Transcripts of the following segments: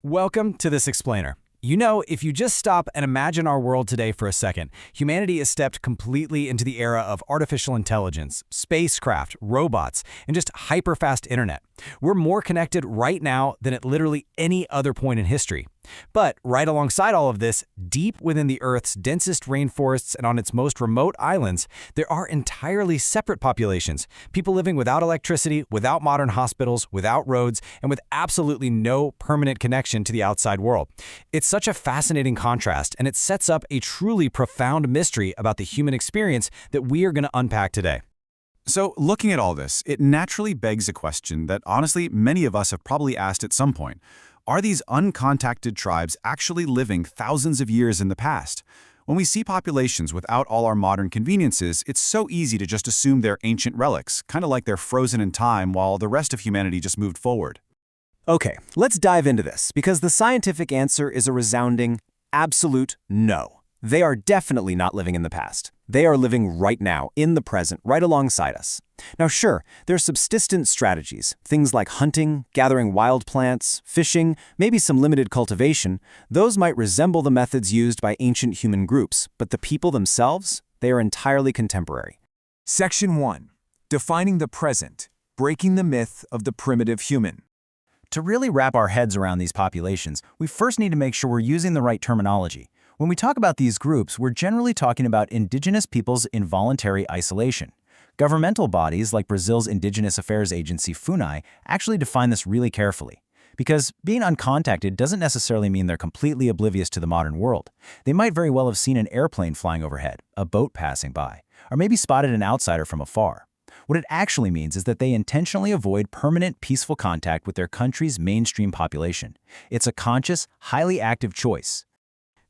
Welcome to this explainer. You know, if you just stop and imagine our world today for a second, humanity has stepped completely into the era of artificial intelligence, spacecraft, robots, and just hyper-fast internet. We're more connected right now than at literally any other point in history. But right alongside all of this, deep within the Earth's densest rainforests and on its most remote islands, there are entirely separate populations, people living without electricity, without modern hospitals, without roads, and with absolutely no permanent connection to the outside world. It's such a fascinating contrast, and it sets up a truly profound mystery about the human experience that we are going to unpack today. So, looking at all this, it naturally begs a question that honestly many of us have probably asked at some point. Are these uncontacted tribes actually living thousands of years in the past? When we see populations without all our modern conveniences, it's so easy to just assume they're ancient relics, kind of like they're frozen in time while the rest of humanity just moved forward. Okay, let's dive into this, because the scientific answer is a resounding, absolute no. They are definitely not living in the past. They are living right now, in the present, right alongside us. Now sure, there are subsistence strategies, things like hunting, gathering wild plants, fishing, maybe some limited cultivation. Those might resemble the methods used by ancient human groups, but the people themselves, they are entirely contemporary. Section 1. Defining the present, breaking the myth of the primitive human. To really wrap our heads around these populations, we first need to make sure we're using the right terminology. When we talk about these groups, we're generally talking about indigenous peoples in voluntary isolation. Governmental bodies like Brazil's Indigenous Affairs Agency, FUNAI, actually define this really carefully. Because being uncontacted doesn't necessarily mean they're completely oblivious to the modern world. They might very well have seen an airplane flying overhead, a boat passing by, or maybe spotted an outsider from afar. What it actually means is that they intentionally avoid permanent, peaceful contact with their country's mainstream population. It's a conscious, highly active choice.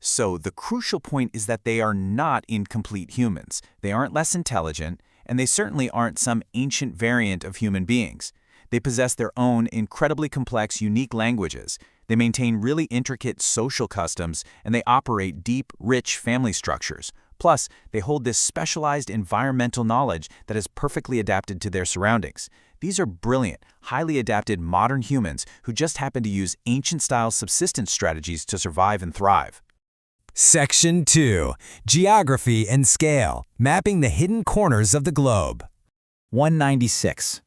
So the crucial point is that they are not incomplete humans. They aren't less intelligent, and they certainly aren't some ancient variant of human beings. They possess their own incredibly complex, unique languages. They maintain really intricate social customs, and they operate deep, rich family structures. Plus, they hold this specialized environmental knowledge that is perfectly adapted to their surroundings. These are brilliant, highly adapted modern humans who just happen to use ancient-style subsistence strategies to survive and thrive. Section 2. Geography and Scale, Mapping the Hidden Corners of the Globe. 196.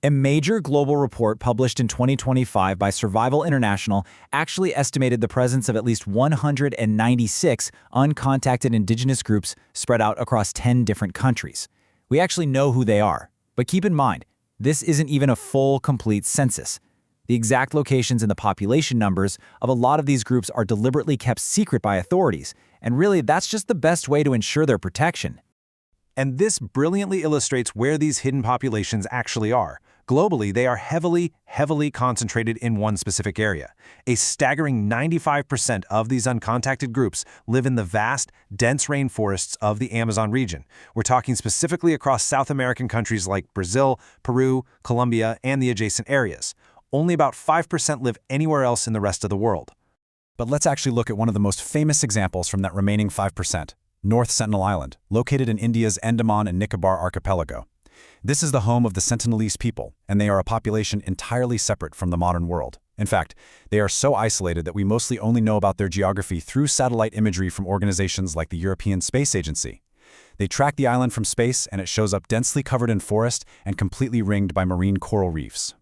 A major global report published in 2025 by Survival International actually estimated the presence of at least 196 uncontacted indigenous groups spread out across 10 different countries. We actually know who they are, but keep in mind, this isn't even a full, complete census. The exact locations and the population numbers of a lot of these groups are deliberately kept secret by authorities, and really that's just the best way to ensure their protection. And this brilliantly illustrates where these hidden populations actually are. Globally, they are heavily concentrated in one specific area. A staggering 95% of these uncontacted groups live in the vast, dense rainforests of the Amazon region. We're talking specifically across South American countries like Brazil, Peru, Colombia, and the adjacent areas. Only about 5% live anywhere else in the rest of the world. But let's actually look at one of the most famous examples from that remaining 5%, NorthSentinelIsland, located in India's Andaman and Nicobar archipelago. This is the home of the Sentinelese people, and they are a population entirely separate from the modern world. In fact, they are so isolated that we mostly only know about their geography through satellite imagery from organizations like the European Space Agency. They track the island from space, and it shows up densely covered in forest and completely ringed by marine coral reefs.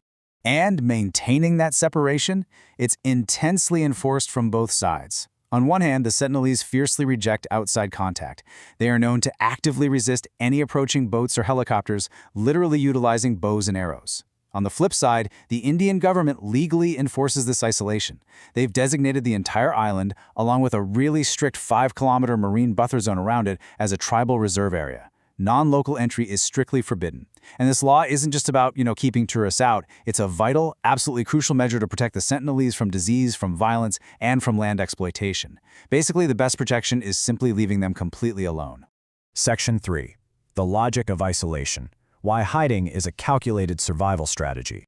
And maintaining that separation, it's intensely enforced from both sides. On one hand, the Sentinelese fiercely reject outside contact. They are known to actively resist any approaching boats or helicopters, literally utilizing bows and arrows. On the flip side, the Indian government legally enforces this isolation. They've designated the entire island, along with a really strict 5-kilometer marine buffer zone around it, as a tribal reserve area. Non-local entry is strictly forbidden. And this law isn't just about, keeping tourists out. It's a vital, absolutely crucial measure to protect the Sentinelese from disease, from violence, and from land exploitation. Basically, the best protection is simply leaving them completely alone. Section 3. The Logic of Isolation, Why Hiding is a Calculated Survival Strategy.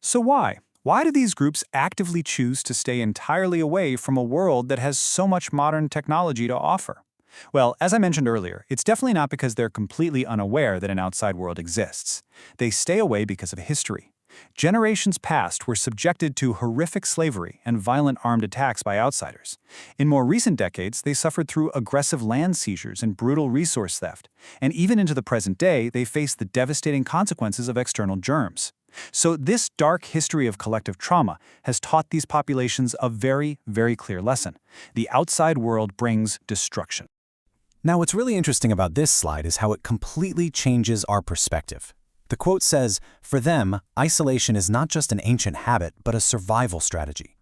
So why? Why do these groups actively choose to stay entirely away from a world that has so much modern technology to offer? Well, as I mentioned earlier, it's definitely not because they're completely unaware that an outside world exists. They stay away because of history. Generations past were subjected to horrific slavery and violent armed attacks by outsiders. In more recent decades, they suffered through aggressive land seizures and brutal resource theft. And even into the present day, they face the devastating consequences of external germs. So this dark history of collective trauma has taught these populations a very, very clear lesson. The outside world brings destruction. Now, what's really interesting about this slide is how it completely changes our perspective. The quote says, "For them, isolation is not just an ancient habit, but a survival strategy."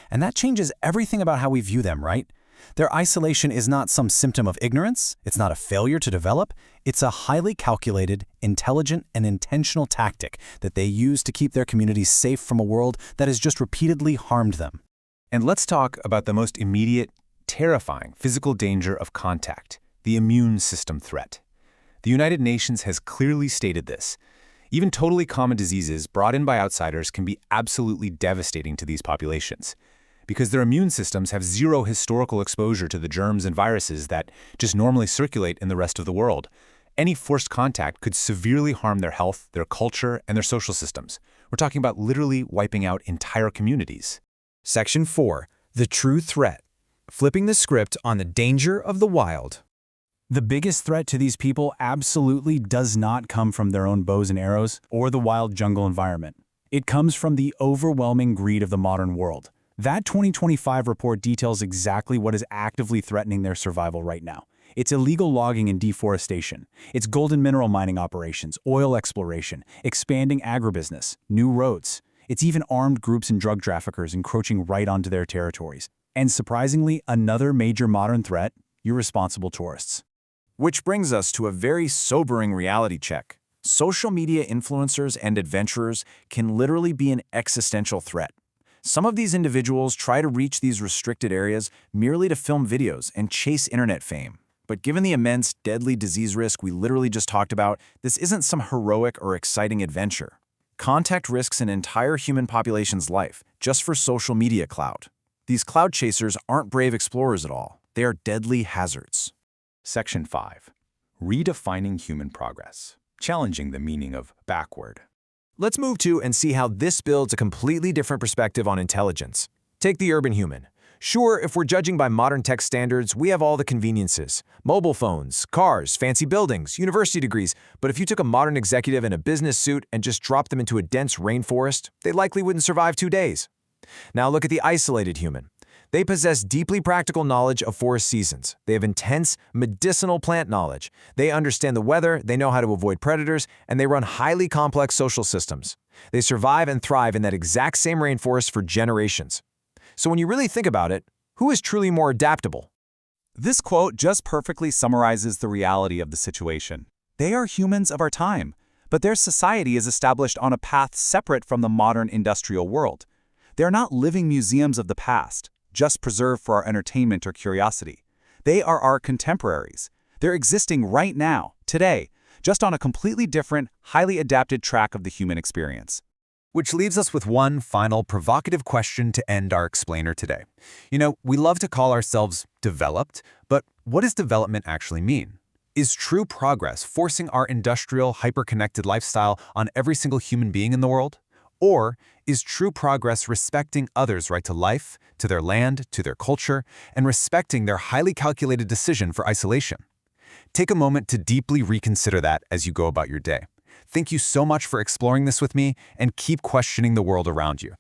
And that changes everything about how we view them, right? Their isolation is not some symptom of ignorance, it's not a failure to develop, it's a highly calculated, intelligent, and intentional tactic that they use to keep their communities safe from a world that has just repeatedly harmed them. And let's talk about the most immediate, terrifying physical danger of contact, the immune system threat. The United Nations has clearly stated this. Even totally common diseases brought in by outsiders can be absolutely devastating to these populations, because their immune systems have zero historical exposure to the germs and viruses that just normally circulate in the rest of the world. Any forced contact could severely harm their health, their culture, and their social systems. We're talking about literally wiping out entire communities. Section 4. The True Threat. Flipping the script on the danger of the wild. The biggest threat to these people absolutely does not come from their own bows and arrows or the wild jungle environment. It comes from the overwhelming greed of the modern world. That 2025 report details exactly what is actively threatening their survival right now. It's illegal logging and deforestation. It's golden mineral mining operations, oil exploration, expanding agribusiness, new roads. It's even armed groups and drug traffickers encroaching right onto their territories. And surprisingly, another major modern threat, irresponsible tourists. Which brings us to a very sobering reality check. Social media influencers and adventurers can literally be an existential threat. Some of these individuals try to reach these restricted areas merely to film videos and chase internet fame. But given the immense, deadly disease risk we literally just talked about, this isn't some heroic or exciting adventure. Contact risks an entire human population's life just for social media clout. These cloud chasers aren't brave explorers at all. They are deadly hazards. Section 5. Redefining human progress. Challenging the meaning of backward. Let's move to and see how this builds a completely different perspective on intelligence. Take the urban human. Sure, if we're judging by modern tech standards, we have all the conveniences. Mobile phones, cars, fancy buildings, university degrees. But if you took a modern executive in a business suit and just dropped them into a dense rainforest, they likely wouldn't survive 2 days. Now look at the isolated human. They possess deeply practical knowledge of forest seasons. They have intense medicinal plant knowledge. They understand the weather, they know how to avoid predators, and they run highly complex social systems. They survive and thrive in that exact same rainforest for generations. So when you really think about it, who is truly more adaptable? This quote just perfectly summarizes the reality of the situation. They are humans of our time, but their society is established on a path separate from the modern industrial world. They are not living museums of the past, just preserved for our entertainment or curiosity. They are our contemporaries. They're existing right now, today, just on a completely different, highly adapted track of the human experience. Which leaves us with one final provocative question to end our explainer today. We love to call ourselves developed, but what does development actually mean? Is true progress forcing our industrial, hyper-connected lifestyle on every single human being in the world? Or is true progress respecting others' right to life, to their land, to their culture, and respecting their highly calculated decision for isolation? Take a moment to deeply reconsider that as you go about your day. Thank you so much for exploring this with me, and keep questioning the world around you.